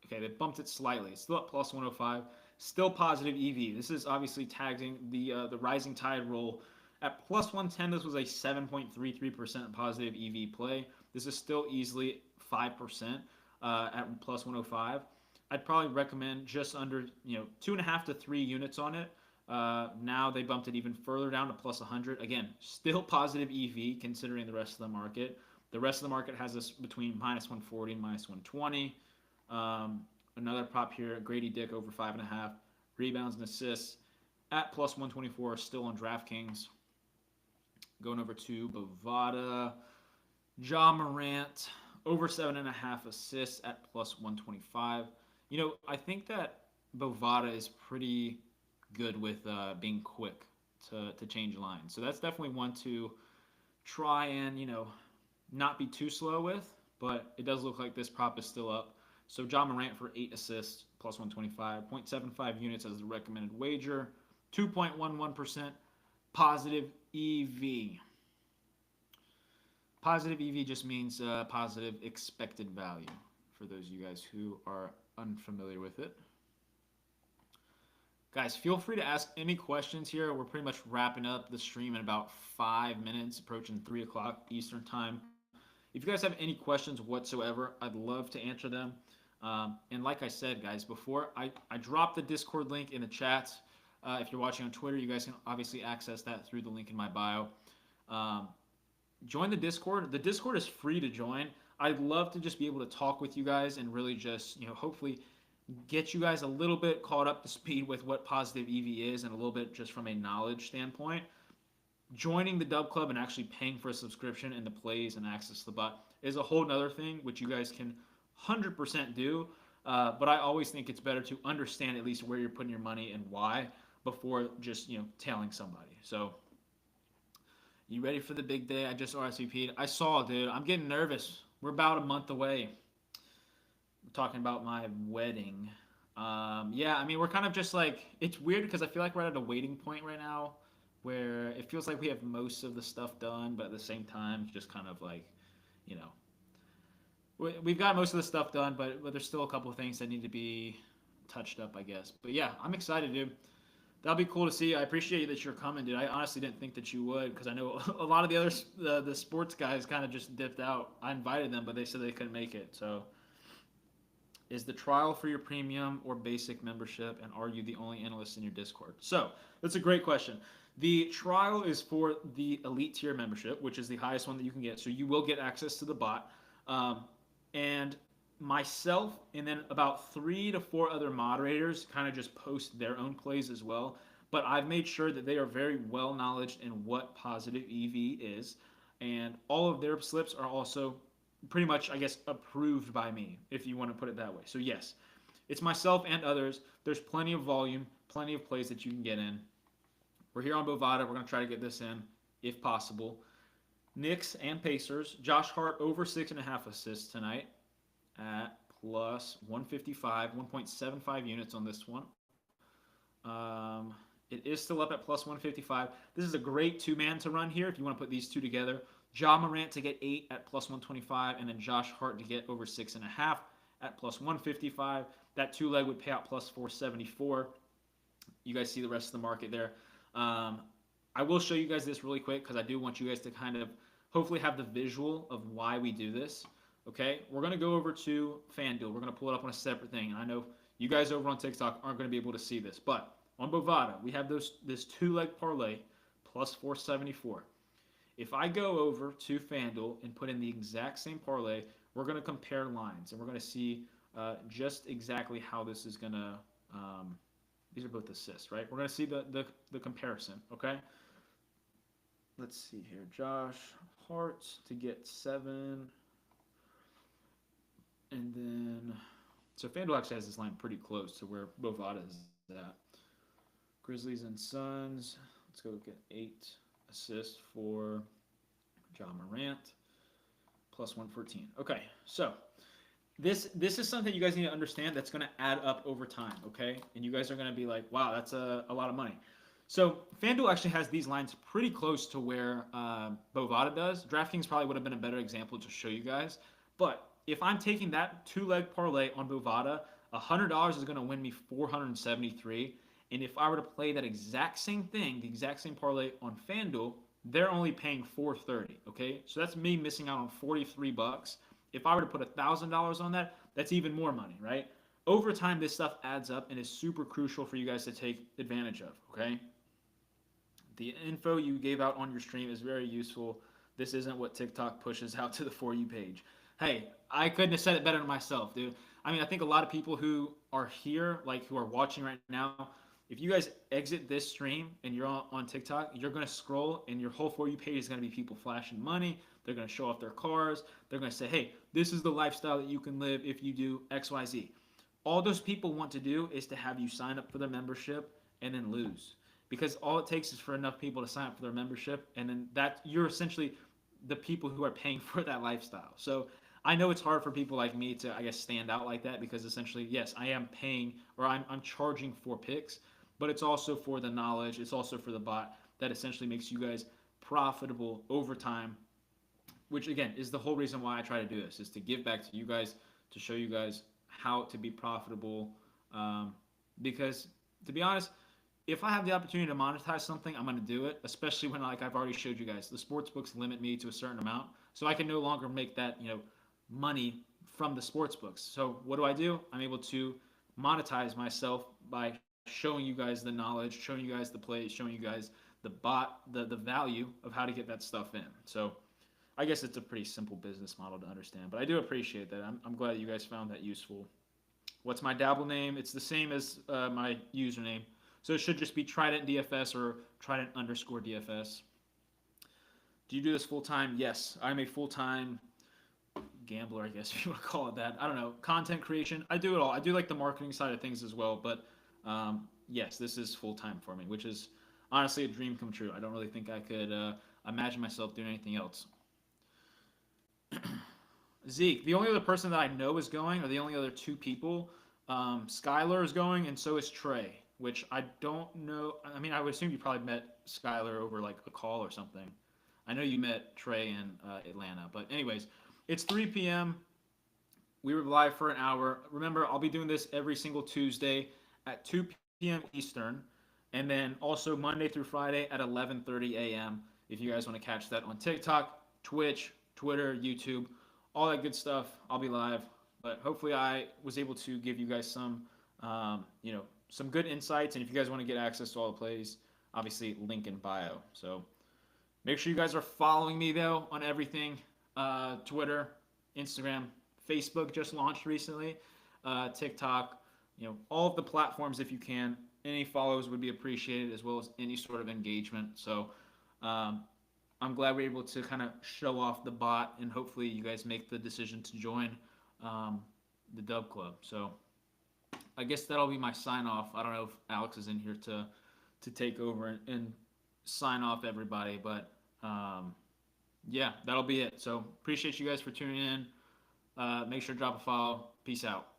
Okay, they bumped it slightly. It's still up plus 105. Still positive EV. This is obviously tagging the Rising Tide roll. At plus 110, this was a 7.33% positive EV play. This is still easily 5% at plus 105. I'd probably recommend just under 2.5 to 3 units on it. Now they bumped it even further down to plus 100. Again, still positive EV considering the rest of the market. The rest of the market has this between minus 140 and minus 120. Another prop here, Grady Dick over 5.5 rebounds and assists at plus 124, still on DraftKings. Going over to Bovada, Ja Morant over 7.5 assists at plus 125. I think that Bovada is pretty good with being quick to change lines. So that's definitely one to try and, not be too slow with, but it does look like this prop is still up. So Ja Morant for 8 assists, plus 125, 0.75 units as the recommended wager, 2.11% positive EV. Positive EV just means positive expected value for those of you guys who are unfamiliar with it. Guys, feel free to ask any questions here. We're pretty much wrapping up the stream in about 5 minutes, approaching 3 o'clock Eastern time. If you guys have any questions whatsoever, I'd love to answer them. And like I said, guys, before, I dropped the Discord link in the chat. If you're watching on Twitter, you guys can obviously access that through the link in my bio. Join the Discord. The Discord is free to join. I'd love to just be able to talk with you guys and really just, hopefully get you guys a little bit caught up to speed with what positive EV is and a little bit just from a knowledge standpoint. Joining the DubClub and actually paying for a subscription and the plays and access to the bot is a whole nother thing, which you guys can 100% do. But I always think it's better to understand at least where you're putting your money and why before just, tailing somebody. So you ready for the big day? I just RSVP'd. I saw, dude. I'm getting nervous. We're about a month away. We're talking about my wedding. Yeah, I mean, we're kind of just like, it's weird because I feel like we're at a waiting point right now where it feels like we have most of the stuff done, but at the same time, it's just kind of like, we've got most of the stuff done, but there's still a couple of things that need to be touched up, I guess. But yeah, I'm excited, dude. That'll be cool to see. I appreciate that you're coming, dude. I honestly didn't think that you would because I know a lot of the other the sports guys kind of just dipped out. I invited them, but they said they couldn't make it. So, is the trial for your premium or basic membership, and are you the only analyst in your Discord? So, that's a great question. The trial is for the elite tier membership, which is the highest one that you can get. So, you will get access to the bot. And myself and then about 3 to 4 other moderators kind of just post their own plays as well. but I've made sure that they are very well knowledged in what positive EV is, and all of their slips are also pretty much, I guess, approved by me, if you want to put it that way. So yes, it's myself and others. There's plenty of volume, plenty of plays that you can get in. We're here on Bovada. We're going to try to get this in if possible. Knicks and Pacers. Josh Hart over 6.5 assists tonight at plus 155, 1.75 units on this one. It is still up at plus 155. This is a great two-man to run here if you want to put these two together. Ja Morant to get 8 at plus 125, and then Josh Hart to get over 6.5 at plus 155. That two-leg would pay out plus 474. You guys see the rest of the market there. I will show you guys this really quick because I do want you guys to kind of hopefully have the visual of why we do this. Okay, we're going to go over to FanDuel. We're going to pull it up on a separate thing. And I know you guys over on TikTok aren't going to be able to see this, but on Bovada, we have this two-leg parlay plus 474. If I go over to FanDuel and put in the exact same parlay, we're going to compare lines, and we're going to see just exactly how this is going to these are both assists, right? We're going to see the comparison, okay? Let's see here. Josh Hart to get 7. And then, so FanDuel actually has this line pretty close to where Bovada is at. Grizzlies and Suns. Let's go get 8 assists for Ja Morant. Plus 114. Okay, so this is something you guys need to understand that's going to add up over time, okay? And you guys are going to be like, wow, that's a lot of money. So FanDuel actually has these lines pretty close to where Bovada does. DraftKings probably would have been a better example to show you guys. But if I'm taking that two-leg parlay on Bovada, $100 is going to win me $473. And if I were to play that exact same thing, the exact same parlay on FanDuel, they're only paying $430, okay? So that's me missing out on $43. If I were to put $1,000 on that, that's even more money, right? Over time, this stuff adds up and is super crucial for you guys to take advantage of, okay? The info you gave out on your stream is very useful. This isn't what TikTok pushes out to the For You page. Hey, I couldn't have said it better than myself, dude. I mean, I think a lot of people who are here, like who are watching right now, if you guys exit this stream and you're on TikTok, you're going to scroll and your whole For You page is going to be people flashing money. They're going to show off their cars. They're going to say, hey, this is the lifestyle that you can live if you do X, Y, Z. All those people want to do is to have you sign up for their membership and then lose. Because all it takes is for enough people to sign up for their membership, and then that you're essentially the people who are paying for that lifestyle. So I know it's hard for people like me to, I guess, stand out like that because essentially, yes, I am paying or I'm charging for picks, but it's also for the knowledge. It's also for the bot that essentially makes you guys profitable over time, which again is the whole reason why I try to do this, is to give back to you guys, to show you guys how to be profitable. Because to be honest, if I have the opportunity to monetize something, I'm going to do it, especially when, like I've already showed you guys, the sports books limit me to a certain amount, so I can no longer make that, money from the sports books. So what do? I'm able to monetize myself by showing you guys the knowledge, showing you guys the plays, showing you guys the value of how to get that stuff in. So I guess it's a pretty simple business model to understand, but I do appreciate that. I'm glad that you guys found that useful. What's my dabble name? It's the same as my username. So it should just be Trident DFS or Trident_DFS. Do you do this full-time? Yes, I'm a full-time gambler, I guess if you want to call it that. I don't know. Content creation. I do it all. I do like the marketing side of things as well. But yes, this is full-time for me, which is honestly a dream come true. I don't really think I could imagine myself doing anything else. Zeke, the only other person that I know is going, or the only other 2 people, Skylar is going, and so is Trey, which I don't know. I mean, I would assume you probably met Skylar over like a call or something. I know you met Trey in Atlanta. But anyways, it's 3 p.m. We were live for an hour. Remember, I'll be doing this every single Tuesday at 2 p.m. Eastern, and then also Monday through Friday at 11:30 a.m. if you guys want to catch that on TikTok, Twitch, Twitter, YouTube, all that good stuff. I'll be live. But hopefully I was able to give you guys some, some good insights. And if you guys want to get access to all the plays, obviously link in bio. So make sure you guys are following me, though, on everything. Twitter, Instagram, Facebook just launched recently. TikTok, all of the platforms if you can. any follows would be appreciated, as well as any sort of engagement. So um, I'm glad we're able to kind of show off the bot, and hopefully you guys make the decision to join um, the Dub Club. So I guess that'll be my sign off. I don't know if Alex is in here to take over and sign off everybody, but yeah, that'll be it. So appreciate you guys for tuning in. Make sure to drop a follow. Peace out.